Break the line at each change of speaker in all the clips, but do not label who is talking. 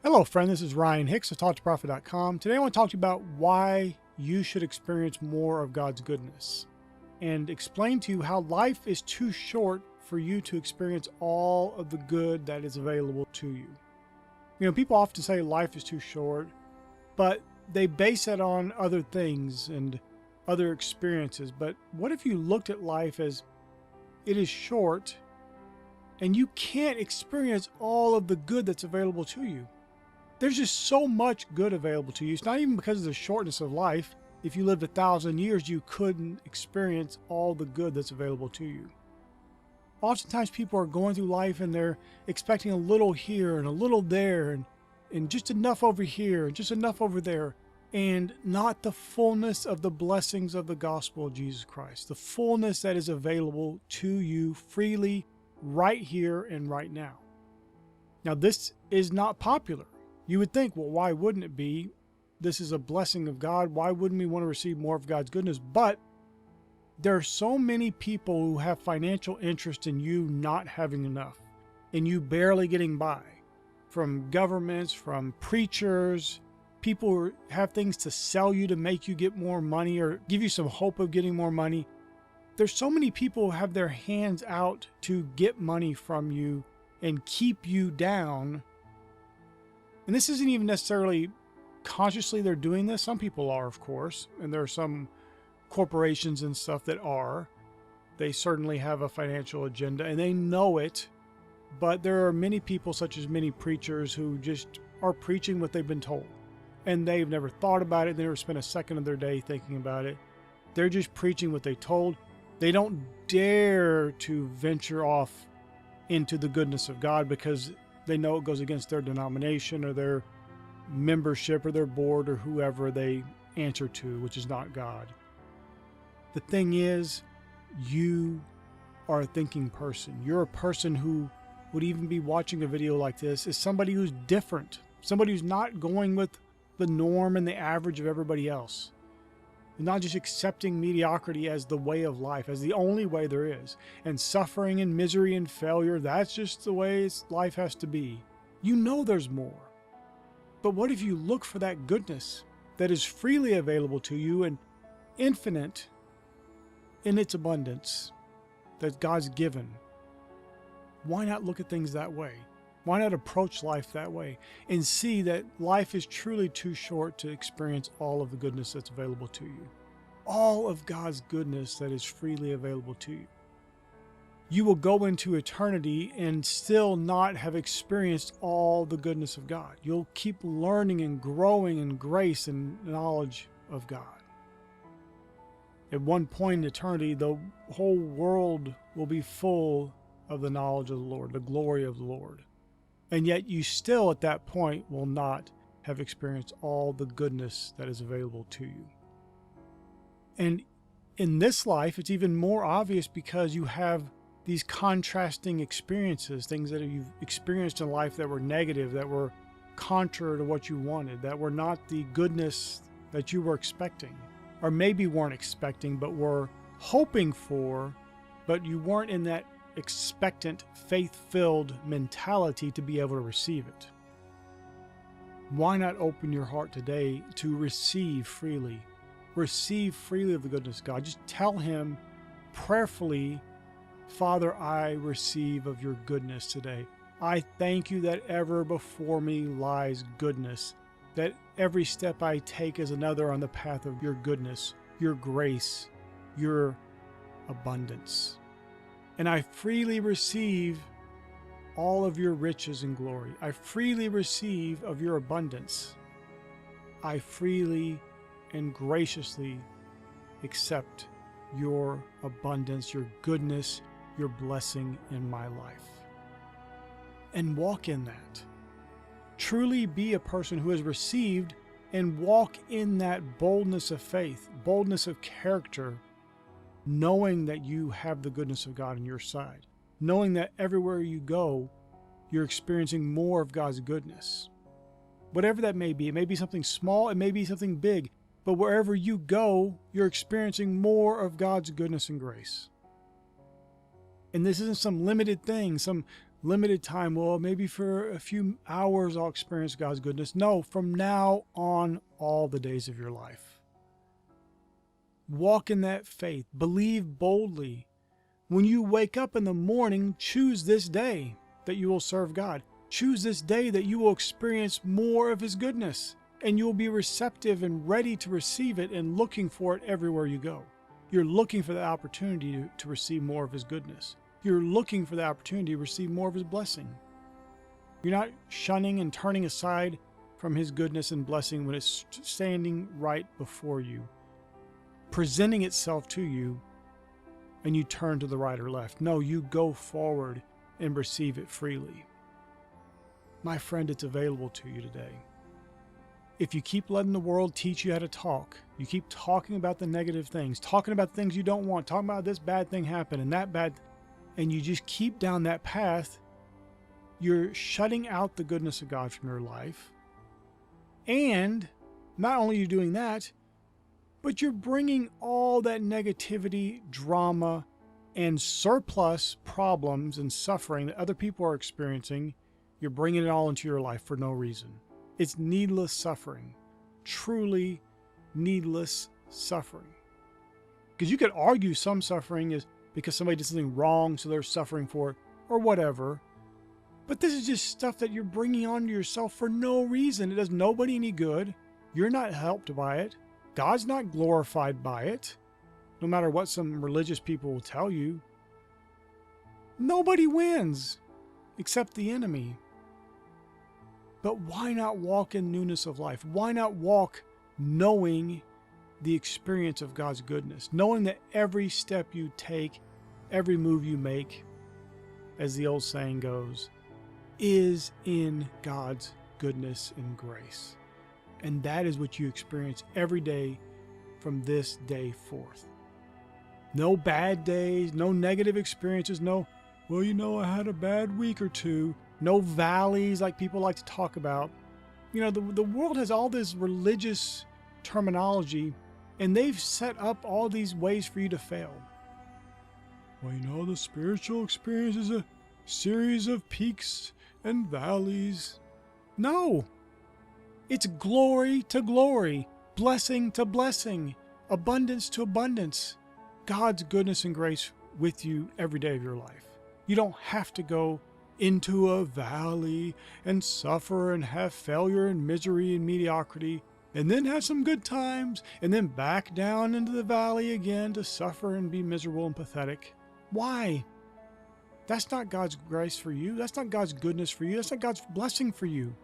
Hello, friend. This is Ryan Hicks of TalkToProfit.com. Today I want to talk to you about why you should experience more of God's goodness and explain to you how life is too short for you to experience all of the good that is available to you. You know, people often say life is too short, but they base it on other things and other experiences. But what if you looked at life as it is short and you can't experience all of the good that's available to you? There's just so much good available to you. It's not even because of the shortness of life. If you lived 1,000 years, you couldn't experience all the good that's available to you. Oftentimes people are going through life and they're expecting a little here and a little there and just enough over here and just enough over there, and not the fullness of the blessings of the gospel of Jesus Christ, the fullness that is available to you freely right here and right now. Now, this is not popular. You would think, well, why wouldn't it be? This is a blessing of God. Why wouldn't we want to receive more of God's goodness? But there are so many people who have financial interest in you not having enough and you barely getting by. From governments, from preachers, people who have things to sell you to make you get more money or give you some hope of getting more money. There's so many people who have their hands out to get money from you and keep you down. And this isn't even necessarily consciously they're doing this. Some people are, of course, and there are some corporations and stuff that are. They certainly have a financial agenda and they know it, but there are many people, such as many preachers, who just are preaching what they've been told. And they've never thought about it. They never spent a second of their day thinking about it. They're just preaching what they told. They don't dare to venture off into the goodness of God because they know it goes against their denomination or their membership or their board or whoever they answer to, which is not God. The thing is, you are a thinking person. You're a person who would even be watching a video like this is somebody who's different, somebody who's not going with the norm and the average of everybody else. You're not just accepting mediocrity as the way of life, as the only way there is. And suffering and misery and failure, that's just the way life has to be. You know there's more. But what if you look for that goodness that is freely available to you and infinite in its abundance that God's given? Why not look at things that way? Why not approach life that way and see that life is truly too short to experience all of the goodness that's available to you? All of God's goodness that is freely available to you. You will go into eternity and still not have experienced all the goodness of God. You'll keep learning and growing in grace and knowledge of God. At one point in eternity, the whole world will be full of the knowledge of the Lord, the glory of the Lord. And yet you still at that point will not have experienced all the goodness that is available to you. And in this life, it's even more obvious because you have these contrasting experiences, things that you've experienced in life that were negative, that were contrary to what you wanted, that were not the goodness that you were expecting, or maybe weren't expecting, but were hoping for, but you weren't in that expectant, faith-filled mentality to be able to receive it. Why not open your heart today to receive freely? Receive freely of the goodness of God. Just tell Him prayerfully, Father, I receive of your goodness today. I thank you that ever before me lies goodness, that every step I take is another on the path of your goodness, your grace, your abundance. And I freely receive all of your riches and glory. I freely receive of your abundance. I freely and graciously accept your abundance, your goodness, your blessing in my life. And walk in that. Truly be a person who has received and walk in that boldness of faith, boldness of character, knowing that you have the goodness of God on your side, knowing that everywhere you go, you're experiencing more of God's goodness. Whatever that may be, it may be something small, it may be something big, but wherever you go, you're experiencing more of God's goodness and grace. And this isn't some limited thing, some limited time. Well, maybe for a few hours I'll experience God's goodness. No, from now on, all the days of your life. Walk in that faith. Believe boldly. When you wake up in the morning, choose this day that you will serve God. Choose this day that you will experience more of His goodness, and you will be receptive and ready to receive it and looking for it everywhere you go. You're looking for the opportunity to receive more of His goodness. You're looking for the opportunity to receive more of His blessing. You're not shunning and turning aside from His goodness and blessing when it's standing right before you, presenting itself to you, and you turn to the right or left. No, you go forward and receive it freely. My friend, it's available to you today. If you keep letting the world teach you how to talk, you keep talking about the negative things, talking about things you don't want, talking about this bad thing happened and that bad, and you just keep down that path, you're shutting out the goodness of God from your life. And not only are you doing that, but you're bringing all that negativity, drama, and surplus problems and suffering that other people are experiencing. You're bringing it all into your life for no reason. It's needless suffering, truly needless suffering. Because you could argue some suffering is because somebody did something wrong, so they're suffering for it, or whatever. But this is just stuff that you're bringing onto yourself for no reason. It does nobody any good. You're not helped by it. God's not glorified by it, no matter what some religious people will tell you. Nobody wins except the enemy. But why not walk in newness of life? Why not walk knowing the experience of God's goodness, knowing that every step you take, every move you make, as the old saying goes, is in God's goodness and grace. And that is what you experience every day from this day forth. No bad days, no negative experiences, no, well, I had a bad week or two. No valleys like people like to talk about. The world has all this religious terminology, and they've set up all these ways for you to fail. Well, the spiritual experience is a series of peaks and valleys. No. It's glory to glory, blessing to blessing, abundance to abundance. God's goodness and grace with you every day of your life. You don't have to go into a valley and suffer and have failure and misery and mediocrity, and then have some good times, and then back down into the valley again to suffer and be miserable and pathetic. Why? That's not God's grace for you. That's not God's goodness for you. That's not God's blessing for you.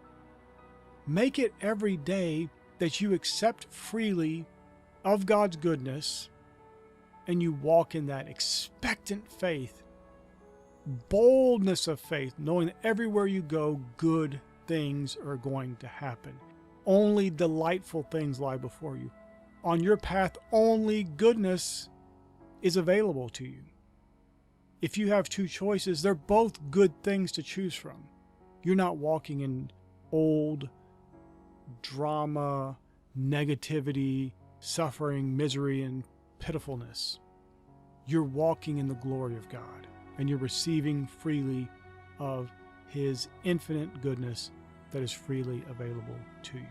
Make it every day that you accept freely of God's goodness, and you walk in that expectant faith, boldness of faith, knowing that everywhere you go, good things are going to happen. Only delightful things lie before you. On your path, only goodness is available to you. If you have two choices, they're both good things to choose from. You're not walking in old drama, negativity, suffering, misery, and pitifulness. You're walking in the glory of God, and you're receiving freely of His infinite goodness that is freely available to you.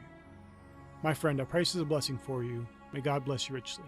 My friend, I pray this is a blessing for you. May God bless you richly.